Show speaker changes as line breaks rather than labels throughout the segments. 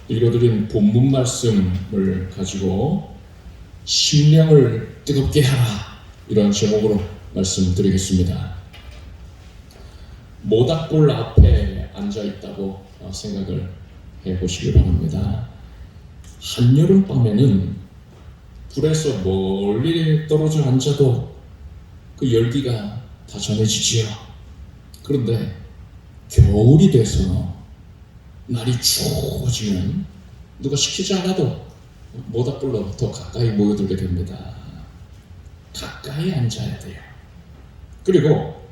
읽어드린 본문 말씀을 가지고 심령을 뜨겁게 하라, 이런 제목으로 말씀드리겠습니다. 모닥불 앞에 앉아있다고 생각을 해보시기 바랍니다. 한여름밤에는 불에서 멀리 떨어져 앉아도 그 열기가 다 전해지지요. 그런데 겨울이 돼서 날이 추워지면 누가 시키지 않아도 모닥불로 더 가까이 모여들게 됩니다. 가까이 앉아야 돼요. 그리고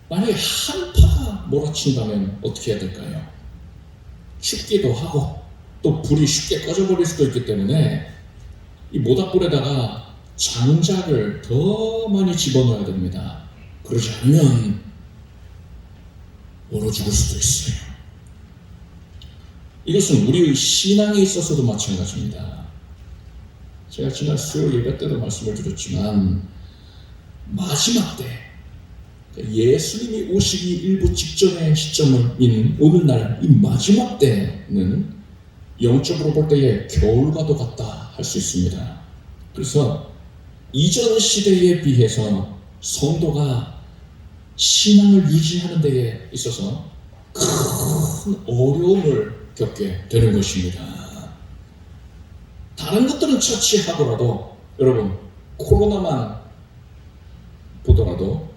만약에 한파가 몰아친다면 어떻게 해야 될까요? 춥기도 하고 또 불이 쉽게 꺼져버릴 수도 있기 때문에 이 모닥불에다가 장작을 더 많이 집어넣어야 됩니다. 그러지 않으면 얼어 죽을 수도 있어요. 이것은 우리의 신앙에 있어서도 마찬가지입니다. 제가 지난 수요 예배 때도 말씀을 드렸지만 마지막 때, 예수님이 오시기 일부 직전의 시점인 오늘날 이 마지막 때는 영적으로 볼 때의 겨울과도 같다 할 수 있습니다. 그래서 이전 시대에 비해서 성도가 신앙을 유지하는 데에 있어서 큰 어려움을 겪게 되는 것입니다. 다른 것들은 처치하더라도 여러분, 코로나만 보더라도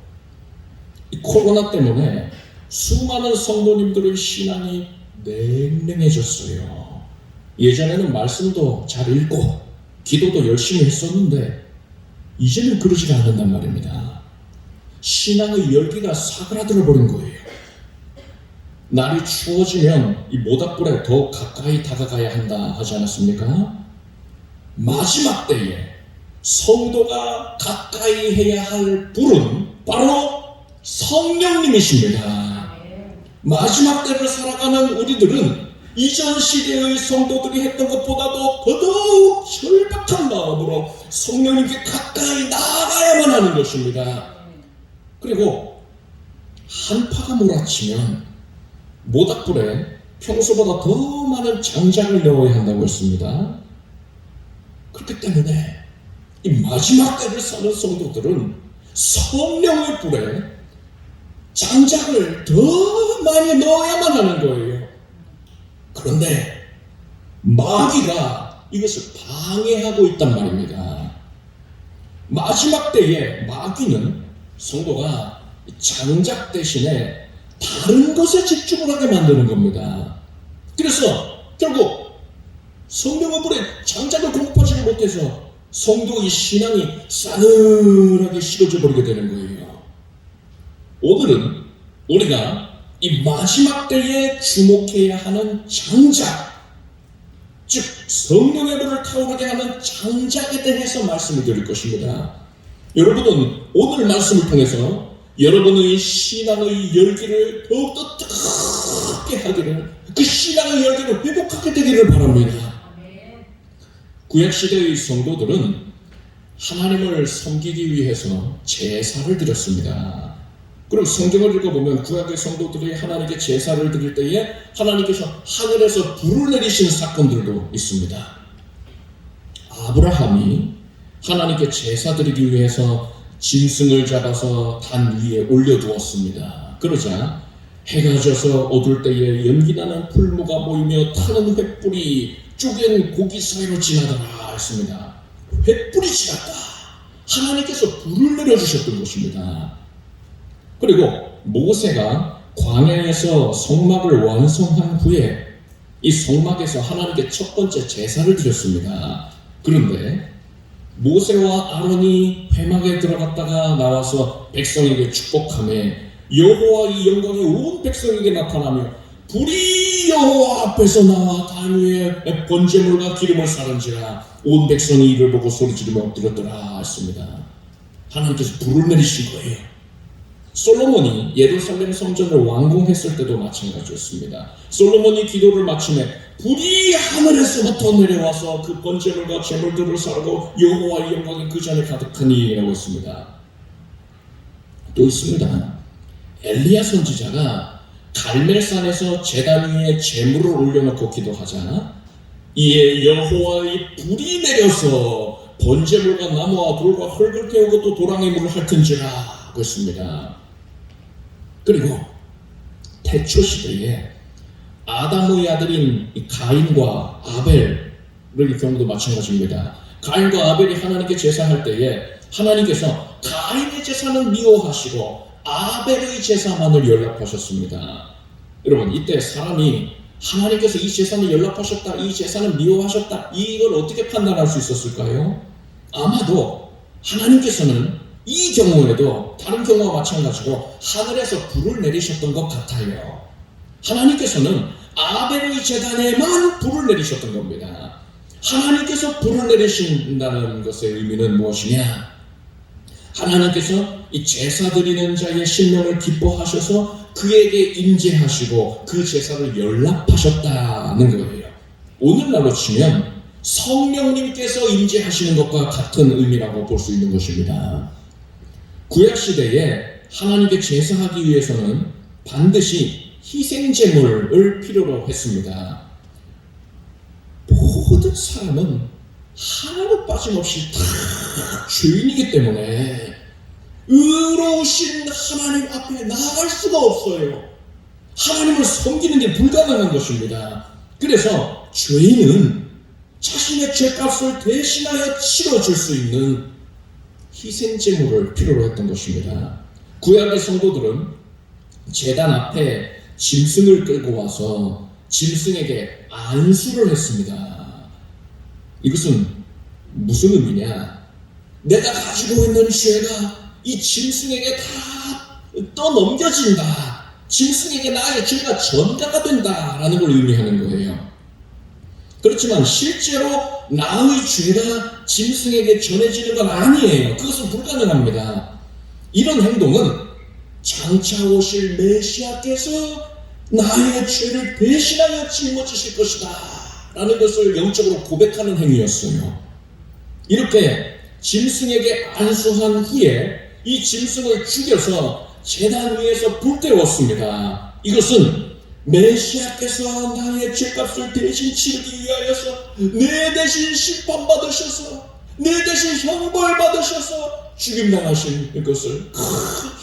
이 코로나 때문에 수많은 성도님들의 신앙이 냉랭해졌어요. 예전에는 말씀도 잘 읽고 기도도 열심히 했었는데 이제는 그러지가 않는단 말입니다. 신앙의 열기가 사그라들어 버린 거예요. 날이 추워지면 이 모닥불에 더 가까이 다가가야 한다 하지 않았습니까? 마지막 때에 성도가 가까이 해야 할 불은 바로 성령님이십니다. 마지막 때를 살아가는 우리들은 이전 시대의 성도들이 했던 것보다도 더더욱 절박한 마음으로 성령님께 가까이 나아가야만 하는 것입니다. 그리고 한파가 몰아치면 모닥불에 평소보다 더 많은 장작을 넣어야 한다고 했습니다. 그렇기 때문에 이 마지막 때를 사는 성도들은 성령의 불에 장작을 더 많이 넣어야만 하는 거예요. 그런데 마귀가 이것을 방해하고 있단 말입니다. 마지막 때에 마귀는 성도가 장작 대신에 다른 것에 집중을 하게 만드는 겁니다. 그래서 결국 성령의 불에 장작을 공급하지 못해서 성도의 신앙이 싸늘하게 식어져 버리게 되는 거예요. 오늘은 우리가 이 마지막 때에 주목해야 하는 장작, 즉 성령의 불을 타오르게 하는 장작에 대해서 말씀을 드릴 것입니다. 여러분은 오늘 말씀을 통해서 여러분의 신앙의 열기를 더욱더 뜨겁게 하기를, 그 신앙의 열기를 회복하게 되기를 바랍니다. 구약시대의 성도들은 하나님을 섬기기 위해서 제사를 드렸습니다. 그럼 성경을 읽어보면 구약의 성도들이 하나님께 제사를 드릴 때에 하나님께서 하늘에서 불을 내리시는 사건들도 있습니다. 아브라함이 하나님께 제사 드리기 위해서 짐승을 잡아서 단 위에 올려두었습니다. 그러자 해가 져서 어두울 때에 연기나는 풀무가 모이며 타는 횃불이 쪼갠 고기 사이로 지나더라 했습니다. 횃불이 지났다. 하나님께서 불을 내려주셨던 것입니다. 그리고 모세가 광야에서 성막을 완성한 후에 이 성막에서 하나님께 첫 번째 제사를 드렸습니다. 그런데 모세와 아론이 회막에 들어갔다가 나와서 백성에게 축복하며 여호와의 영광이 온 백성에게 나타나며 불이 여호와 앞에서 나와 단 위에 번제물과 기름을 사른지라 온 백성이 이를 보고 소리지르며 엎드렸더라 했습니다. 하나님께서 불을 내리신 거예요. 솔로몬이 예루살렘 성전을 완공했을 때도 마찬가지였습니다. 솔로몬이 기도를 마침에 불이 하늘에서부터 내려와서 그 번제물과 제물들을 사르고 여호와의 영광이 그 전에 가득하니 라고 했습니다. 또 있습니다. 엘리야 선지자가 갈멜산에서 제단 위에 제물을 올려놓고 기도하자 이에 여호와의 불이 내려서 번제물과 나무와 돌과 흙을 태우고 또 도랑의 물을 핥은지라 하고 있습니다. 그리고 태초 시대에 아담의 아들인 가인과 아벨의 경우도 마찬가지입니다. 가인과 아벨이 하나님께 제사할 때에 하나님께서 가인의 제사는 미워하시고 아벨의 제사만을 연락하셨습니다. 여러분, 이때 사람이 하나님께서 이 제사는 연락하셨다, 이 제사는 미워하셨다, 이걸 어떻게 판단할 수 있었을까요? 아마도 하나님께서는 이 경우에도 다른 경우와 마찬가지로 하늘에서 불을 내리셨던 것 같아요. 하나님께서는 아벨의 제단에만 불을 내리셨던 겁니다. 하나님께서 불을 내리신다는 것의 의미는 무엇이냐? 하나님께서 이 제사 드리는 자의 심령을 기뻐하셔서 그에게 임재하시고 그 제사를 연락하셨다는 거예요. 오늘날로 치면 성령님께서 임재하시는 것과 같은 의미라고 볼 수 있는 것입니다. 구약시대에 하나님께 제사하기 위해서는 반드시 희생제물을 필요로 했습니다. 모든 사람은 하나도 빠짐없이 다 죄인이기 때문에 의로우신 하나님 앞에 나아갈 수가 없어요. 하나님을 섬기는 게 불가능한 것입니다. 그래서 죄인은 자신의 죄값을 대신하여 치러줄 수 있는 희생제물을 필요로 했던 것입니다. 구약의 성도들은 제단 앞에 짐승을 끌고 와서 짐승에게 안수를 했습니다. 이것은 무슨 의미냐? 내가 가지고 있는 죄가 이 짐승에게 다 떠넘겨진다. 짐승에게 나의 죄가 전가가 된다라는 걸 의미하는 거예요. 그렇지만 실제로 나의 죄가 짐승에게 전해지는 건 아니에요. 그것은 불가능합니다. 이런 행동은 장차 오실 메시아께서 나의 죄를 대신하여 짊어지실 것이다 라는 것을 영적으로 고백하는 행위였어요. 이렇게 짐승에게 안수한 후에 이 짐승을 죽여서 제단 위에서 불태웠습니다. 이것은 메시아께서 나의 죄값을 대신 치르기 위하여서 내 대신 심판받으셔서 내 대신 형벌받으셔서 죽임당하신 것을, 큰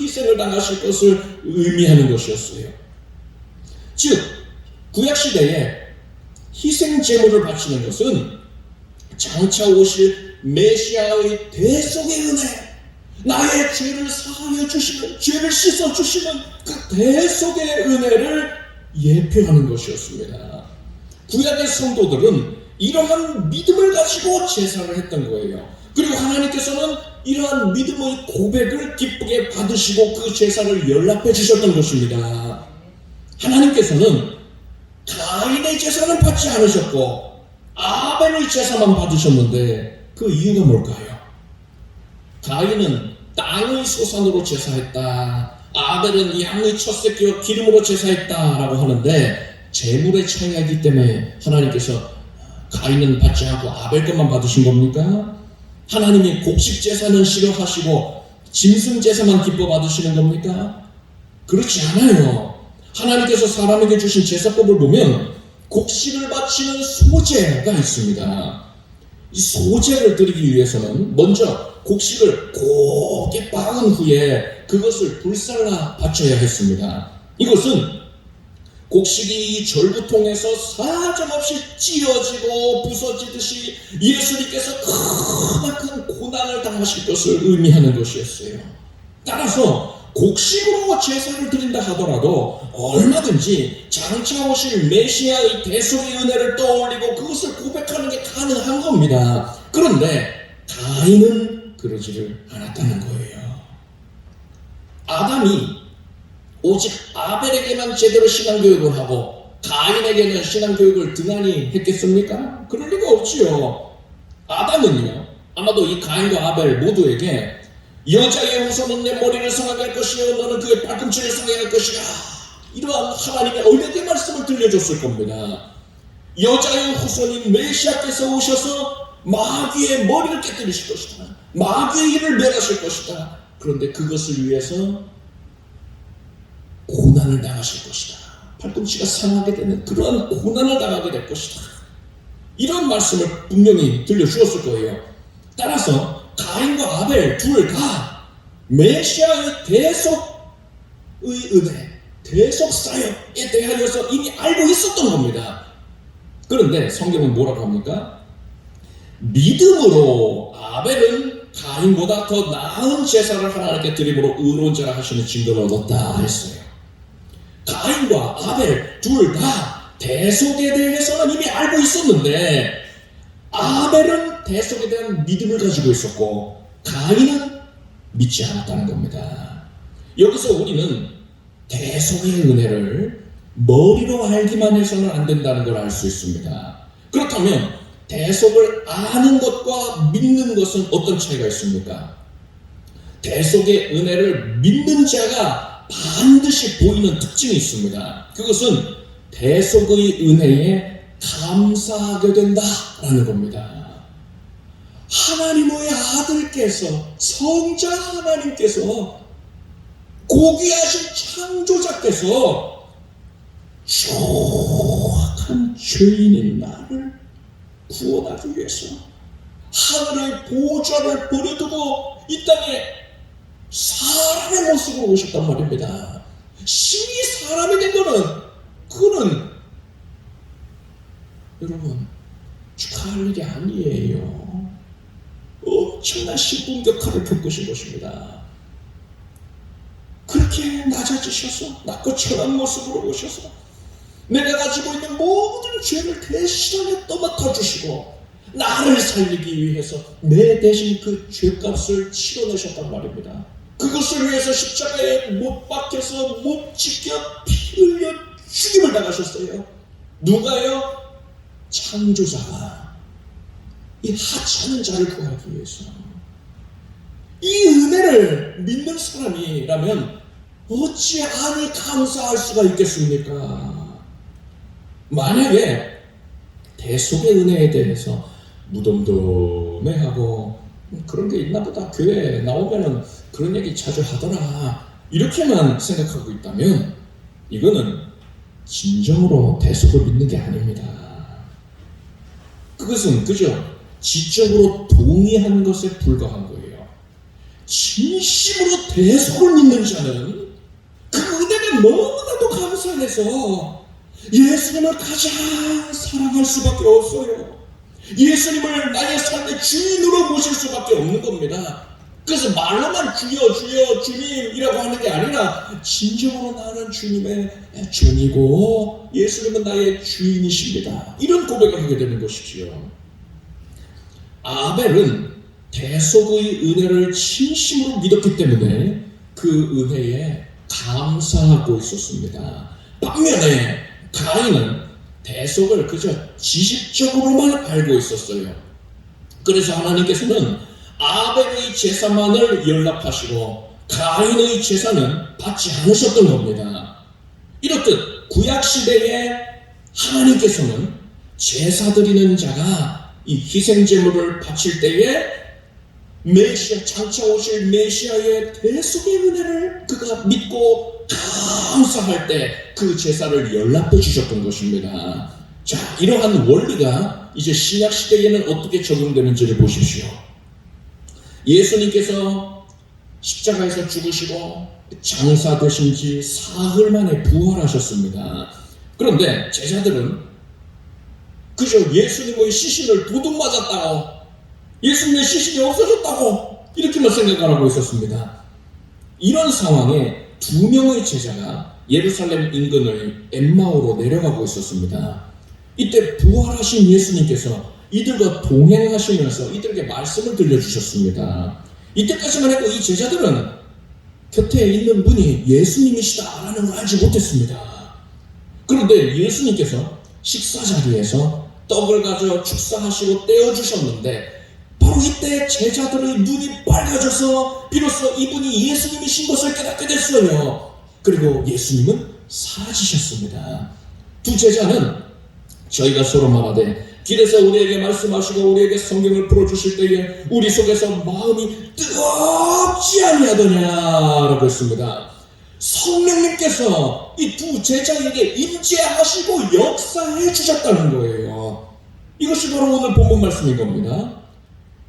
희생을 당하실 것을 의미하는 것이었어요. 즉 구약시대에 희생제물을 바치는 것은 장차 오실 메시아의 대속의 은혜, 나의 죄를 사하여 주시는, 죄를 씻어 주시는 그 대속의 은혜를 예표하는 것이었습니다. 구약의 성도들은 이러한 믿음을 가지고 제사를 했던 거예요. 그리고 하나님께서는 이러한 믿음의 고백을 기쁘게 받으시고 그 제사를 연락해 주셨던 것입니다. 하나님께서는 가인의 제사는 받지 않으셨고 아벨의 제사만 받으셨는데 그 이유가 뭘까요? 가인은 땅의 소산으로 제사했다, 아벨은 양의 첫 새끼와 기름으로 제사했다라고 하는데 제물의 차이이기 때문에 하나님께서 가인은 받지 않고 아벨 것만 받으신 겁니까? 하나님이 곡식 제사는 싫어하시고 짐승 제사만 기뻐 받으시는 겁니까? 그렇지 않아요. 하나님께서 사람에게 주신 제사법을 보면 곡식을 바치는 소제가 있습니다. 이 소제를 드리기 위해서는 먼저 곡식을 곱게 빻은 후에 그것을 불살라 바쳐야 했습니다. 이것은 곡식이 절구통에서 사정없이 찢어지고 부서지듯이 예수님께서 크나큰 고난을 당하실 것을 의미하는 것이었어요. 따라서 곡식으로 제사를 드린다 하더라도 얼마든지 장차 오실 메시아의 대속의 은혜를 떠올리고 그것을 고백하는 게 가능한 겁니다. 그런데 가인은 그러지를 않았다는 거예요. 아담이 오직 아벨에게만 제대로 신앙교육을 하고 가인에게는 신앙교육을 등한히 했겠습니까? 그럴 리가 없지요. 아담은요, 아마도 이 가인과 아벨 모두에게 여자의 후손은 내 머리를 상하게 할 것이요 너는 그의 발꿈치를 상하게 할 것이다, 이러한 하나님의 언약의 말씀을 들려줬을 겁니다. 여자의 후손인 메시아께서 오셔서 마귀의 머리를 깨뜨리실 것이다, 마귀의 일을 멸하실 것이다. 그런데 그것을 위해서 고난을 당하실 것이다. 팔꿈치가 상하게 되는 그러한 고난을 당하게 될 것이다. 이런 말씀을 분명히 들려주었을 거예요. 따라서 가인과 아벨 둘 다 메시아의 대속의 은혜, 대속 사역에 대하여서 이미 알고 있었던 겁니다. 그런데 성경은 뭐라고 합니까? 믿음으로 아벨은 가인보다 더 나은 제사를 하나님께 드림으로 의로운 자라 하시는 증거를 얻었다 했어요. 가인과 아벨 둘 다 대속에 대해서는 이미 알고 있었는데 아벨은 대속에 대한 믿음을 가지고 있었고 가인은 믿지 않았다는 겁니다. 여기서 우리는 대속의 은혜를 머리로 알기만 해서는 안 된다는 걸 알 수 있습니다. 그렇다면 대속을 아는 것과 믿는 것은 어떤 차이가 있습니까? 대속의 은혜를 믿는 자가 반드시 보이는 특징이 있습니다. 그것은 대속의 은혜에 감사하게 된다라는 겁니다. 하나님의 아들께서, 성자 하나님께서, 고귀하신 창조자께서 조악한 죄인인 나를 구원하기 위해서 하늘의 보좌를 버려두고 이 땅에 사람의 모습으로 오셨단 말입니다. 신이 사람이 된 거는 그는 여러분 축하할 일이 아니에요. 엄청난 신분격화를 겪으신 것입니다. 그렇게 낮아지셔서 낮고 천한 모습으로 오셔서 내가 가지고 있는 모든 죄를 대신하게 떠맡아 주시고 나를 살리기 위해서 내 대신 그 죄값을 치러내셨단 말입니다. 그것을 위해서 십자가에 못 박혀서 못 지켜 피 흘려 죽임을 당하셨어요. 누가요? 창조자가 이 하찮은 자를 구하기 위해서. 이 은혜를 믿는 사람이라면 어찌 아니 감사할 수가 있겠습니까? 만약에 대속의 은혜에 대해서 무덤덤해하고 그런 게 있나 보다, 교회에 나오면은 그런 얘기 자주 하더라, 이렇게만 생각하고 있다면 이거는 진정으로 대속을 믿는 게 아닙니다. 그것은 그저 지적으로 동의하는 것에 불과한 거예요. 진심으로 대속을 믿는 자는 그 은혜가 너무나도 감사해서 예수님을 가장 사랑할 수밖에 없어요. 예수님을 나의 삶의 주인으로 모실 수밖에 없는 겁니다. 그래서 말로만 주여 주여 주님이라고 하는 게 아니라 진정으로 나는 주님의 종이고 예수님은 나의 주인이십니다, 이런 고백을 하게 되는 것이지요. 아벨은 대속의 은혜를 진심으로 믿었기 때문에 그 은혜에 감사하고 있었습니다. 반면에 가인은 대속을 그저 지식적으로만 알고 있었어요. 그래서 하나님께서는 아벨의 제사만을 연락하시고 가인의 제사는 받지 않으셨던 겁니다. 이렇듯 구약시대에 하나님께서는 제사 드리는 자가 이 희생제물을 바칠 때에 메시아, 장차 오실 메시아의 대속의 은혜를 그가 믿고 감사할 때 그 제사를 연락해 주셨던 것입니다. 자, 이러한 원리가 이제 신약 시대에는 어떻게 적용되는지를 보십시오. 예수님께서 십자가에서 죽으시고 장사되신 지 사흘 만에 부활하셨습니다. 그런데 제자들은 그저 예수님의 시신을 도둑 맞았다고, 예수님의 시신이 없어졌다고 이렇게만 생각을 하고 있었습니다. 이런 상황에 두 명의 제자가 예루살렘 인근의 엠마오로 내려가고 있었습니다. 이때 부활하신 예수님께서 이들과 동행하시면서 이들에게 말씀을 들려주셨습니다. 이때까지만 해도 이 제자들은 곁에 있는 분이 예수님이시다라는 걸 알지 못했습니다. 그런데 예수님께서 식사 자리에서 떡을 가져 축사하시고 떼어주셨는데 바로 이때 제자들의 눈이 빨개져서 비로소 이분이 예수님이신 것을 깨닫게 됐어요. 그리고 예수님은 사라지셨습니다. 두 제자는 저희가 서로 말하되 길에서 우리에게 말씀하시고 우리에게 성경을 풀어주실 때에 우리 속에서 마음이 뜨겁지 아니하더냐라고 했습니다. 성령님께서 이 두 제자에게 임재하시고 역사해 주셨다는 거예요. 이것이 바로 오늘 본문 말씀인 겁니다.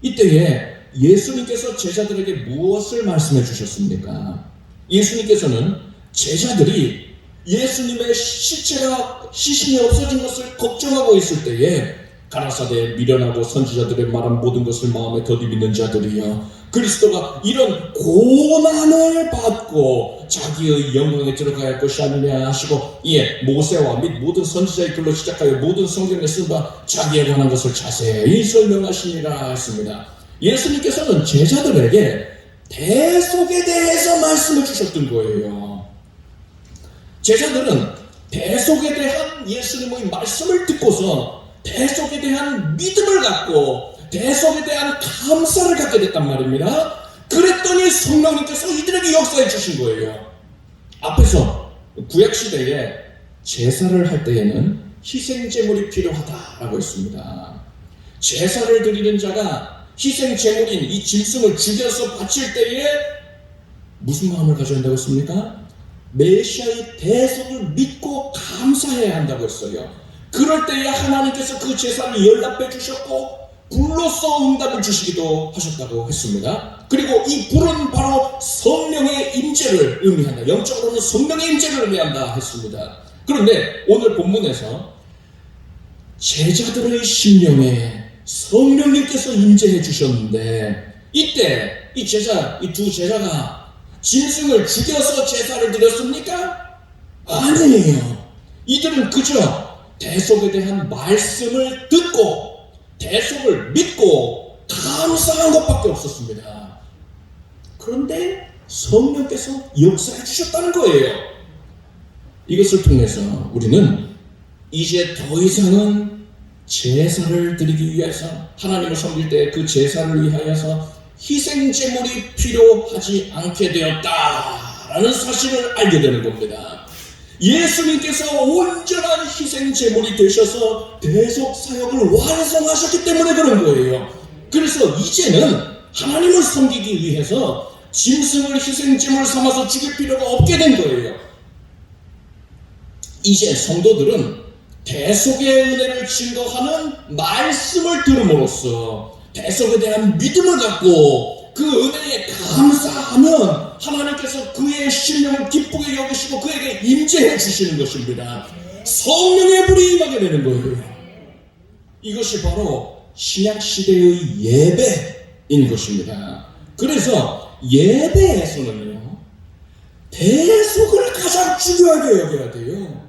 이때에 예수님께서 제자들에게 무엇을 말씀해 주셨습니까? 예수님께서는 제자들이 예수님의 시신이 없어진 것을 걱정하고 있을 때에 가라사대에 미련하고 선지자들의 말한 모든 것을 마음에 더디 믿는 자들이여, 그리스도가 이런 고난을 받고 자기의 영광에 들어가야 할 것이 아니냐 하시고, 이에 모세와 및 모든 선지자의 글로 시작하여 모든 성경에 쓴 바 자기에 관한 것을 자세히 설명하시니라 했습니다. 예수님께서는 제자들에게 대속에 대해서 말씀을 주셨던 거예요. 제자들은 대속에 대한 예수님의 말씀을 듣고서 대속에 대한 믿음을 갖고 대속에 대한 감사를 갖게 됐단 말입니다. 그랬더니 성령님께서 이들에게 역사해 주신 거예요. 앞에서 구약시대에 제사를 할 때에는 희생제물이 필요하다라고 했습니다. 제사를 드리는 자가 희생제물인 이 짐승을 죽여서 바칠 때에 무슨 마음을 가져야 한다고 했습니까? 메시아의 대속을 믿고 감사해야 한다고 했어요. 그럴 때에 하나님께서 그 제사를 연락해 주셨고 불로써 응답을 주시기도 하셨다고 했습니다. 그리고 이 불은 바로 성령의 임재를 의미한다. 영적으로는 성령의 임재를 의미한다 했습니다. 그런데 오늘 본문에서 제자들의 심령에 성령님께서 임재해 주셨는데, 이때 이 두 제자가 짐승을 죽여서 제사를 드렸습니까? 아니에요. 이들은 그저 대속에 대한 말씀을 듣고 대속을 믿고 감사한 것밖에 없었습니다. 그런데 성령께서 역사해 주셨다는 거예요. 이것을 통해서 우리는 이제 더 이상은 제사를 드리기 위해서, 하나님을 섬길 때 그 제사를 위하여서 희생제물이 필요하지 않게 되었다라는 사실을 알게 되는 겁니다. 예수님께서 온전한 희생제물이 되셔서 대속사역을 완성하셨기 때문에 그런 거예요. 그래서 이제는 하나님을 섬기기 위해서 짐승을 희생제물 삼아서 죽일 필요가 없게 된 거예요. 이제 성도들은 대속의 은혜를 증거하는 말씀을 들음으로써 대속에 대한 믿음을 갖고 그 은혜에 감사하면 하나님께서 그의 심령을 기쁘게 여기시고 그에게 임재해 주시는 것입니다. 성령의 불이 임하게 되는 거예요. 이것이 바로 신약시대의 예배인 것입니다. 그래서 예배에서는요, 대속을 가장 중요하게 여겨야 돼요.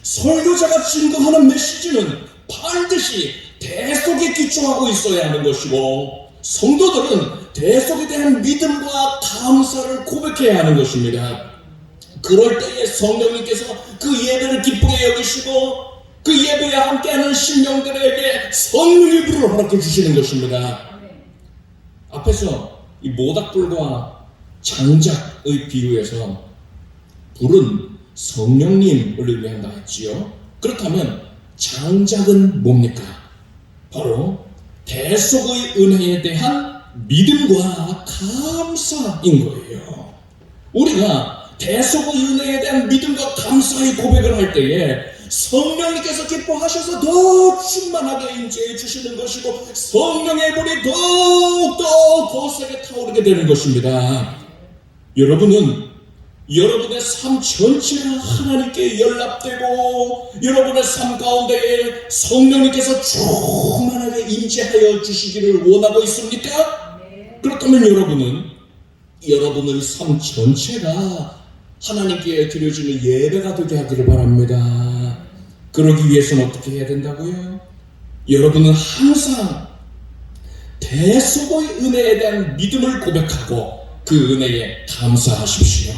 설교자가 증거하는 메시지는 반드시 대속에 기초하고 있어야 하는 것이고, 성도들은 대속에 대한 믿음과 감사를 고백해야 하는 것입니다. 그럴 때에 성령님께서 그 예배를 기쁘게 여기시고 그 예배에 함께하는 심령들에게 성령의 불을 허락해 주시는 것입니다. 앞에서 이 모닥불과 장작의 비유에서 불은 성령님을 의미한다 했지요. 그렇다면 장작은 뭡니까? 바로 대속의 은혜에 대한 믿음과 감사인 거예요. 우리가 대속의 은혜에 대한 믿음과 감사의 고백을 할 때에 성령님께서 기뻐하셔서 더 충만하게 임재해 주시는 것이고 성령의 불이 더욱더 거세게 타오르게 되는 것입니다. 여러분은 여러분의 삶 전체가 하나님께 연락되고 여러분의 삶 가운데에 성령님께서 충만하게 임재하여 주시기를 원하고 있습니까? 그렇다면 여러분은 여러분의 삶 전체가 하나님께 드려지는 예배가 되게 하기를 바랍니다. 그러기 위해서는 어떻게 해야 된다고요? 여러분은 항상 대속의 은혜에 대한 믿음을 고백하고 그 은혜에 감사하십시오.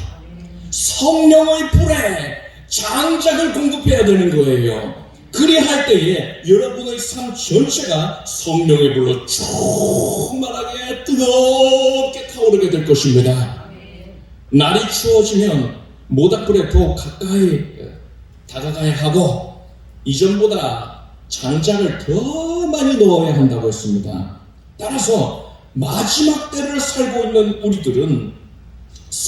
성령의 불에 장작을 공급해야 되는 거예요. 그리할 때에 여러분의 삶 전체가 성령의 불로 충만하게 뜨겁게 타오르게 될 것입니다. 날이 추워지면 모닥불에 더 가까이 다가가야 하고 이전보다 장작을 더 많이 넣어야 한다고 했습니다. 따라서 마지막 때를 살고 있는 우리들은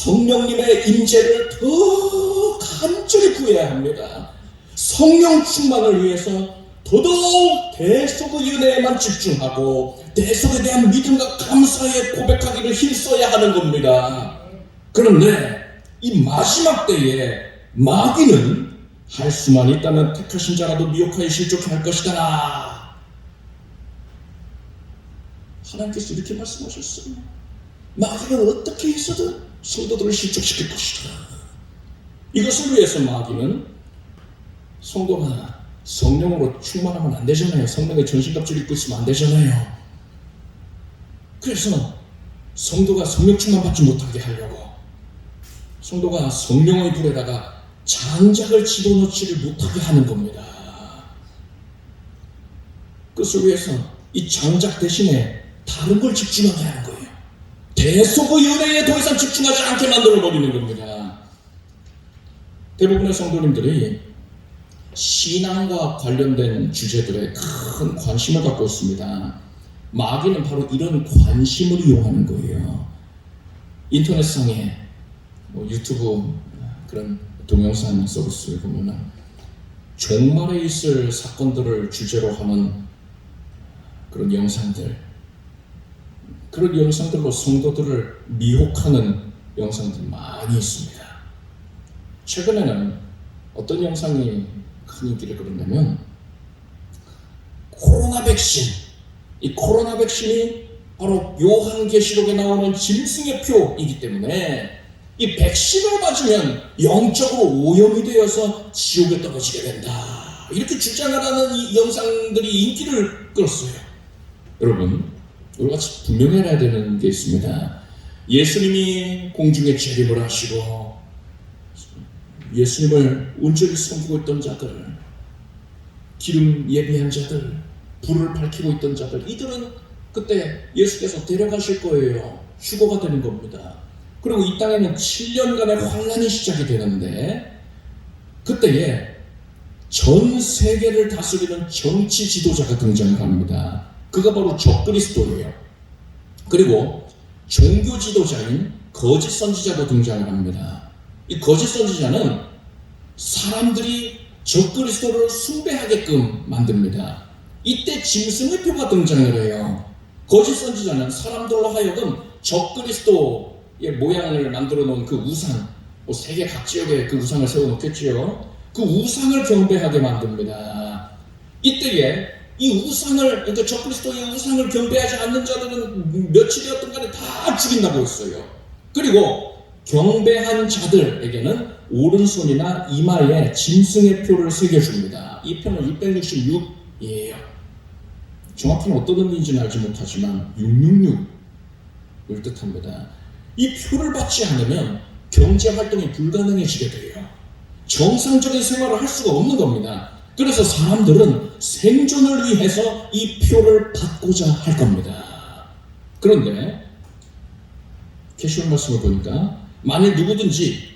성령님의 임재를 더 간절히 구해야 합니다. 성령 충만을 위해서 더더욱 대속의 은혜에만 집중하고 대속에 대한 믿음과 감사의 고백하기를 힘써야 하는 겁니다. 그런데 이 마지막 때에 마귀는 할 수만 있다면 택하신 자라도 미혹하여 실족해 할 것이다. 하나님께서 이렇게 말씀하셨어요. 마귀는 어떻게 해서든 성도들을 실족시킬 것이다. 이것을 위해서 마귀는 성도가 성령으로 충만하면 안 되잖아요. 성령의 전신갑주를 입고 있으면 안 되잖아요. 그래서 성도가 성령 충만 받지 못하게 하려고 성도가 성령의 불에다가 장작을 집어넣지를 못하게 하는 겁니다. 그것을 위해서 이 장작 대신에 다른 걸 집중하게 하는 거예요. 대속의 은혜에 더 이상 집중하지 않게 만들어버리는 겁니다. 대부분의 성도님들이 신앙과 관련된 주제들에 큰 관심을 갖고 있습니다. 마귀는 바로 이런 관심을 이용하는 거예요. 인터넷상에 유튜브 그런 동영상 서비스를 보면은 종말에 있을 사건들을 주제로 하는 그런 영상들, 그런 영상들로 성도들을 미혹하는 영상들이 많이 있습니다. 최근에는 어떤 영상이 큰 인기를 끌었냐면 코로나 백신, 이 코로나 백신이 바로 요한계시록에 나오는 짐승의 표이기 때문에 이 백신을 맞으면 영적으로 오염이 되어서 지옥에 떨어지게 된다, 이렇게 주장하는 이 영상들이 인기를 끌었어요. 여러분, 우리가 분명해야 되는 게 있습니다. 예수님이 공중에 재림을 하시고 예수님을 온전히 섬기고 있던 자들, 기름 예비한 자들, 불을 밝히고 있던 자들, 이들은 그때 예수께서 데려가실 거예요. 휴거가 되는 겁니다. 그리고 이 땅에는 7년간의 환란이 시작이 되는데 그때에 전 세계를 다스리는 정치 지도자가 등장을 합니다. 그가 바로 적그리스도예요. 그리고 종교 지도자인 거짓 선지자도 등장을 합니다. 이 거짓 선지자는 사람들이 적그리스도를 숭배하게끔 만듭니다. 이때 짐승의 표가 등장을 해요. 거짓 선지자는 사람들로 하여금 적그리스도의 모양을 만들어 놓은 그 우상, 세계 각 지역에 그 우상을 세워놓겠지요. 그 우상을 경배하게 만듭니다. 이때에 이 우상을, 그러니까 적그리스도의 우상을 경배하지 않는 자들은 며칠이었던 간에 다 죽인다고 했어요. 그리고 경배한 자들에게는 오른손이나 이마에 짐승의 표를 새겨줍니다. 이 표는 666이에요. 정확히는 어떤 의미인지는 알지 못하지만 666을 뜻합니다. 이 표를 받지 않으면 경제활동이 불가능해지게 돼요. 정상적인 생활을 할 수가 없는 겁니다. 그래서 사람들은 생존을 위해서 이 표를 받고자 할 겁니다. 그런데 계시록 말씀을 보니까 만일 누구든지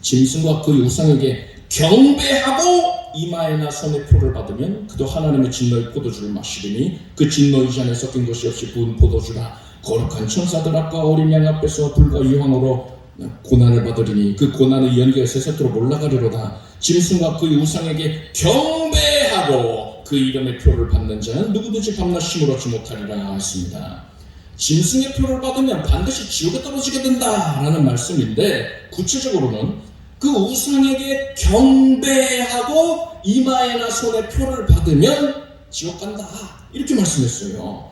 짐승과 그 우상에게 경배하고 이마에나 손에 표를 받으면 그도 하나님의 진노의 포도주를 마시리니 그 진노의 잔에 섞인 것이 없이 부은 포도주라. 거룩한 천사들 앞과 어린 양 앞에서 불과 유황으로 고난을 받으리니 그 고난의 연기가 세세토록 올라가리로다. 짐승과 그 우상에게 경배하고 그 이름의 표를 받는 자는 누구든지 밤낮 힘을 얻지 못하리라 했습니다. 짐승의 표를 받으면 반드시 지옥에 떨어지게 된다라는 말씀인데, 구체적으로는 그 우상에게 경배하고 이마에나 손에 표를 받으면 지옥 간다, 이렇게 말씀했어요.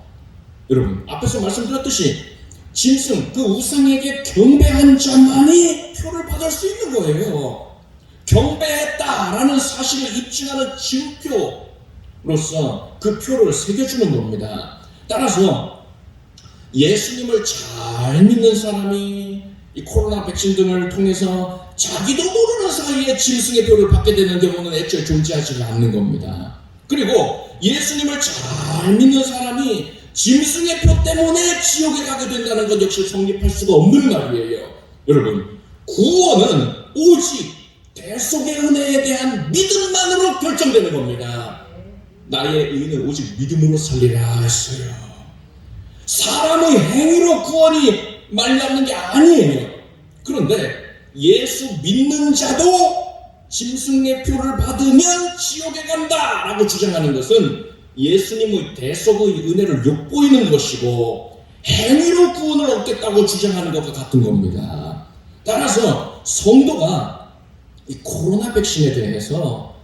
여러분, 앞에서 말씀드렸듯이 짐승, 그 우상에게 경배한 자만이 표를 받을 수 있는 거예요. 경배했다라는 사실을 입증하는 증표로서 그 표를 새겨주는 겁니다. 따라서 예수님을 잘 믿는 사람이 이 코로나 백신 등을 통해서 자기도 모르는 사이에 짐승의 표를 받게 되는 경우는 애초에 존재하지 않는 겁니다. 그리고 예수님을 잘 믿는 사람이 짐승의 표 때문에 지옥에 가게 된다는 것 역시 성립할 수가 없는 말이에요. 여러분, 구원은 오직 대속의 은혜에 대한 믿음만으로 결정되는 겁니다. 나의 의는 오직 믿음으로 살리라 했어요. 사람의 행위로 구원이 말미암는 게 아니에요. 그런데 예수 믿는 자도 짐승의 표를 받으면 지옥에 간다라고 주장하는 것은 예수님의 대속의 은혜를 욕보이는 것이고 행위로 구원을 얻겠다고 주장하는 것과 같은 겁니다. 따라서 성도가 이 코로나 백신에 대해서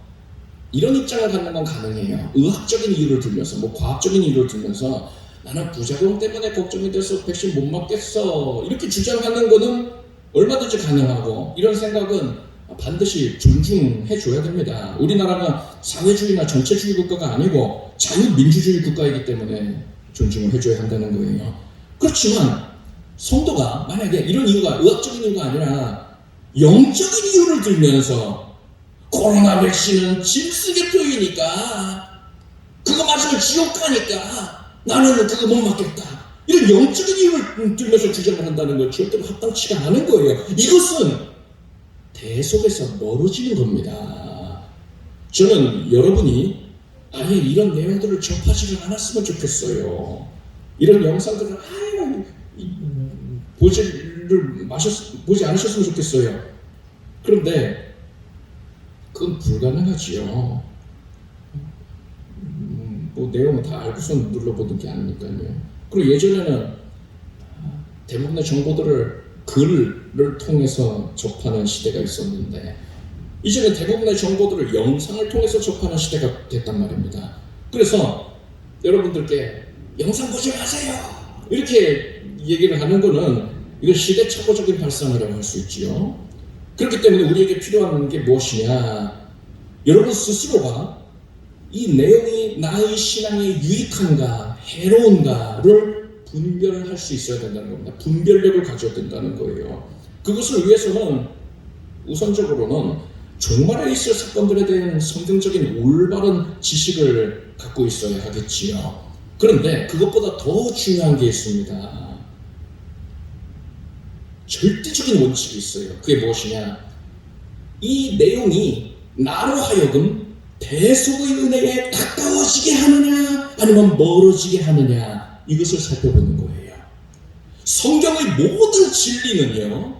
이런 입장을 갖는 건 가능해요. 의학적인 이유를 들면서, 과학적인 이유를 들면서 나는 부작용 때문에 걱정이 돼서 백신 못 맞겠어 이렇게 주장하는 거는 얼마든지 가능하고, 이런 생각은 반드시 존중해 줘야 됩니다. 우리나라가 사회주의나 전체주의 국가가 아니고 자유민주주의 국가이기 때문에 존중을 해줘야 한다는 거예요. 그렇지만 성도가 만약에 이런 이유가 의학적인 이유가 아니라 영적인 이유를 들면서 코로나 백신은 짐승의 표이니까 그거 맞으면 지옥 가니까 나는 그거 못 맞겠다, 이런 영적인 이유를 들면서 주장을 한다는 건 절대로 합당치가 않은 거예요. 이것은 대속에서 멀어지는 겁니다. 저는 여러분이 아예 이런 내용들을 접하지를 않았으면 좋겠어요. 이런 영상들을 아예 보지 않으셨으면 좋겠어요. 그런데 그건 불가능하지요. 내용은 다 알고서 눌러보는 게 아니니까요. 그리고 예전에는 대부분의 정보들을 글을 통해서 접하는 시대가 있었는데 이제는 대부분의 정보들을 영상을 통해서 접하는 시대가 됐단 말입니다. 그래서 여러분들께 영상 보지 마세요 이렇게 얘기를 하는 거는 이건 시대착오적인 발상이라고 할 수 있지요. 그렇기 때문에 우리에게 필요한 게 무엇이냐, 여러분 스스로가 이 내용이 나의 신앙에 유익한가 해로운가를 분별할 수 있어야 된다는 겁니다. 분별력을 가져야 된다는 거예요. 그것을 위해서는 우선적으로는 종말에 있을 사건들에 대한 성경적인 올바른 지식을 갖고 있어야 하겠지요. 그런데 그것보다 더 중요한 게 있습니다. 절대적인 원칙이 있어요. 그게 무엇이냐, 이 내용이 나로 하여금 대속의 은혜에 가까워지게 하느냐 아니면 멀어지게 하느냐, 이것을 살펴보는 거예요. 성경의 모든 진리는요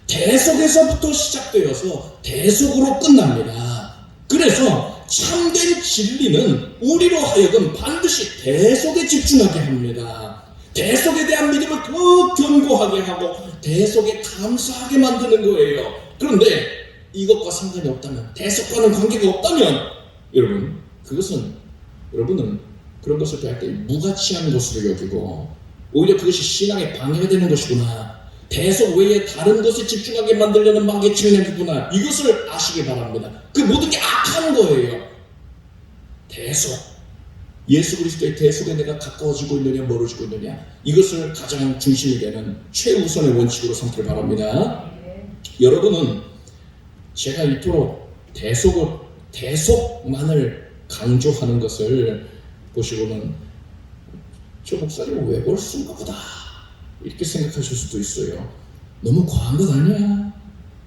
대속에서부터 시작되어서 대속으로 끝납니다. 그래서 참된 진리는 우리로 하여금 반드시 대속에 집중하게 합니다. 대속에 대한 믿음을 더 견고하게 하고 대속에 감사하게 만드는 거예요. 그런데 이것과 상관이 없다면, 대속과는 관계가 없다면 여러분은 그런 것을 대할 때 무가치한 것으로 여기고 오히려 그것이 신앙에 방해가 되는 것이구나, 대속 외에 다른 것에 집중하게 만들려는 마귀의 책략이구나, 이것을 아시기 바랍니다. 그 모든 게 악한 거예요. 대속, 예수 그리스도의 대속에 내가 가까워지고 있느냐 멀어지고 있느냐, 이것을 가장 중심이 되는 최우선의 원칙으로 삼기를 바랍니다. 여러분은 제가 이토록 대속만을 강조하는 것을 보시고는 저 목사님은 왜 그걸 쓴 것보다 이렇게 생각하실 수도 있어요. 너무 과한 것 아니야?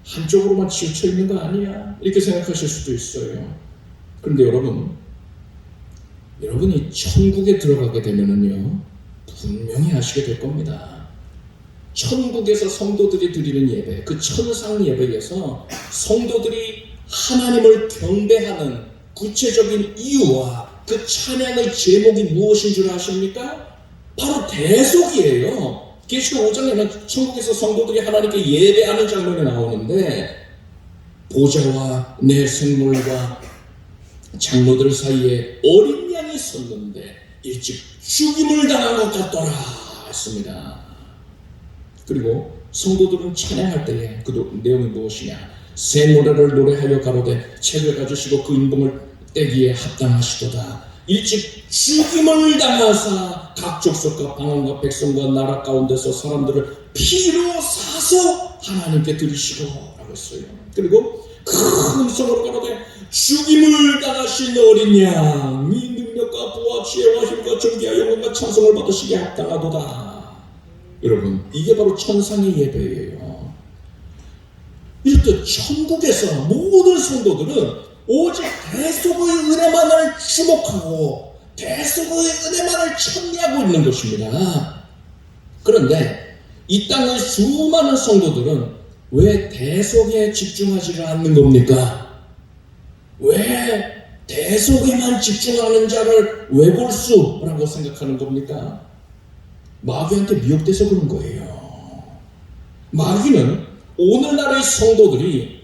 한쪽으로만 치우쳐 있는 거 아니야? 이렇게 생각하실 수도 있어요. 그런데 여러분이 천국에 들어가게 되면은요 분명히 아시게 될 겁니다. 천국에서 성도들이 드리는 예배, 그 천상 예배에서 성도들이 하나님을 경배하는 구체적인 이유와 그 찬양의 제목이 무엇인 줄 아십니까? 바로 대속이에요. 계시록 5장에는 천국에서 성도들이 하나님께 예배하는 장면이 나오는데 보좌와 내 생물과 장로들 사이에 어린 양이 섰는데 일찍 죽임을 당한 것 같더라 했습니다. 그리고 성도들은 찬양할 때에 그 내용이 무엇이냐, 새 노래를 노래하여 가로되 책을 가지시고 그 인봉을 떼기에 합당하시도다. 일찍 죽임을 당하사 각 족속과 방언과 백성과 나라 가운데서 사람들을 피로 사서 하나님께 드리시고 라고 했어요. 그리고 큰 음성으로 가로되 죽임을 당하신 어린 양, 이 능력과 부와 지혜와 힘과 존귀와 영광과 찬송을 받으시기에 합당하도다. 여러분, 이게 바로 천상의 예배예요. 이렇게 천국에서 모든 성도들은 오직 대속의 은혜만을 주목하고 대속의 은혜만을 찬미하고 있는 것입니다. 그런데 이 땅의 수많은 성도들은 왜 대속에 집중하지를 않는 겁니까? 왜 대속에만 집중하는 자를 외골수라고 생각하는 겁니까? 마귀한테 미혹돼서 그런 거예요. 마귀는 오늘날의 성도들이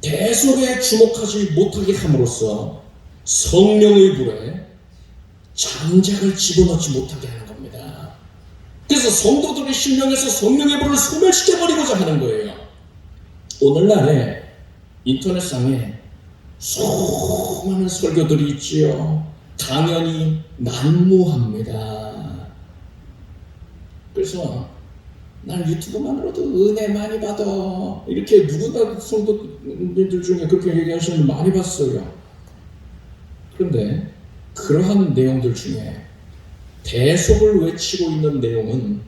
대속에 주목하지 못하게 함으로써 성령의 불에 장작을 집어넣지 못하게 하는 겁니다. 그래서 성도들의 심령에서 성령의 불을 소멸시켜버리고자 하는 거예요. 오늘날에 인터넷상에 수많은 설교들이 있지요. 당연히 난무합니다. 그래서 난 유튜브만으로도 은혜 많이 받아, 이렇게 누구나 성도들 중에 그렇게 얘기하시는 분 많이 봤어요. 그런데 그러한 내용들 중에 대속을 외치고 있는 내용은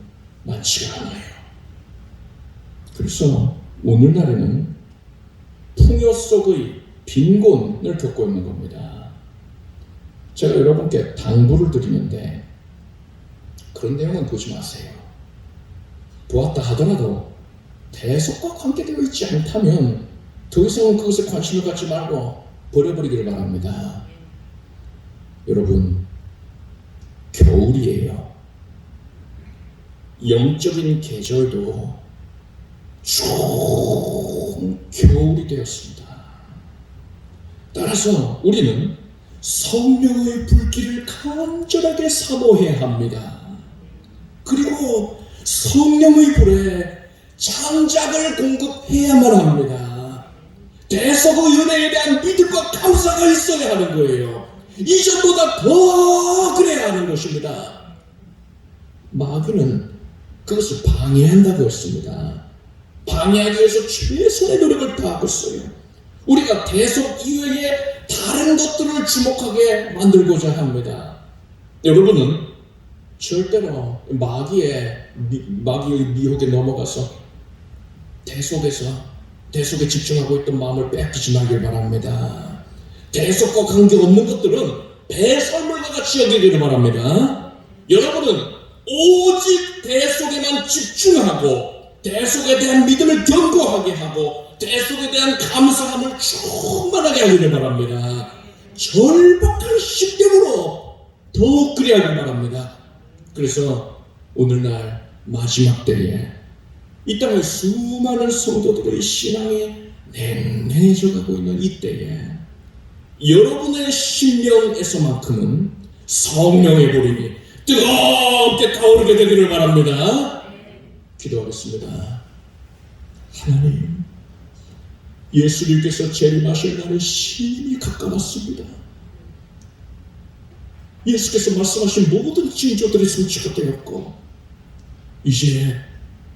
많지가 않아요. 그래서 오늘날에는 풍요 속의 빈곤을 겪고 있는 겁니다. 제가 여러분께 당부를 드리는데 그런 내용은 보지 마세요. 보았다 하더라도 대속과 관계되어 있지 않다면 더 이상은 그것에 관심을 갖지 말고 버려버리기를 바랍니다. 여러분, 겨울이에요. 영적인 계절도 쭉 겨울이 되었습니다. 따라서 우리는 성령의 불길을 간절하게 사모해야 합니다. 그리고 성령의 불에 장작을 공급해야만 합니다. 대속의 은혜에 대한 믿음과 감사가 있어야 하는 거예요. 이전보다 더 그래야 하는 것입니다. 마귀는 그것을 방해한다고 했습니다. 방해하기 위해서 최선의 노력을 다하고 있어요. 우리가 대속 이외에 다른 것들을 주목하게 만들고자 합니다. 여러분은 절대로 마귀의 미혹에 넘어가서 대속에 집중하고 있던 마음을 뺏기지 말길 바랍니다. 대속과 관계없는 것들은 배설물과 같이 여기기를 바랍니다. 여러분은 오직 대속에만 집중하고 대속에 대한 믿음을 견고하게 하고 대속에 대한 감사함을 충만하게 하기를 바랍니다. 절박한 심령으로 더욱 그리하길 바랍니다. 그래서 오늘날 마지막 때에 이 땅의 수많은 성도들의 신앙이 냉랭해져 가고 있는 이때에 여러분의 심령에서만큼은 성령의 불이 뜨겁게 타오르게 되기를 바랍니다. 기도하겠습니다. 하나님, 예수님께서 재림하실 날이 심히 가까웠습니다. 예수께서 말씀하신 모든 징조들이 성취가 되었고 이제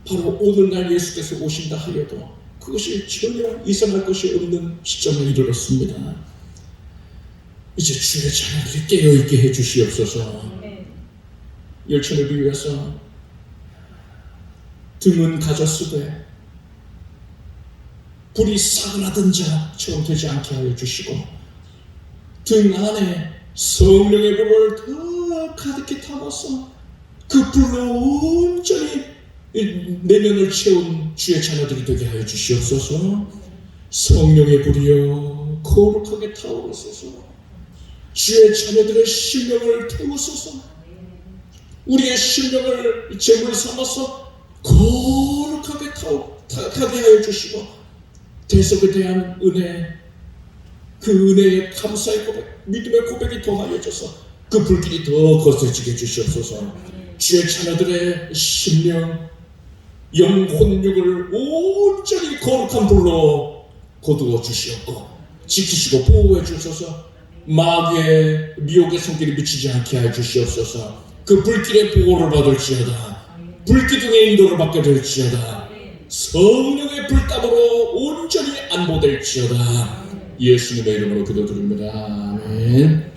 바로 오늘날 예수께서 오신다 하여도 그것이 전혀 이상할 것이 없는 시점에 이르렀습니다. 이제 주의 자녀들이 깨어있게 해주시옵소서. 열천을 비유해서 등은 가졌으되 불이 사그라든 자처럼 되지 않게 하여 주시고 등 안에 성령의 불을 더 가득히 담아서 그 불로 온전히 내면을 채운 주의 자녀들이 되게 하여 주시옵소서. 성령의 불이여 거룩하게 타오르소서. 주의 자녀들의 심령을 태우소서. 우리의 심령을 제물 삼아서 거룩하게 타게 하여 주시고 대속에 대한 은혜, 그 은혜의 감사의 고백, 믿음의 고백이 더하여져서 그 불길이 더 거세지게 해주시옵소서. 주의 자녀들의 심령, 영혼육을 온전히 거룩한 불로 거두어 주시옵고 지키시고 보호해 주셔서 마귀의 미혹의 손길이 미치지 않게 해 주시옵소서. 그 불길의 보호를 받을지어다. 불기둥의 인도를 받게 될지어다. 성령의 불땀으로 온전히 안보될지어다. 예수님의 이름으로 기도드립니다. 아멘.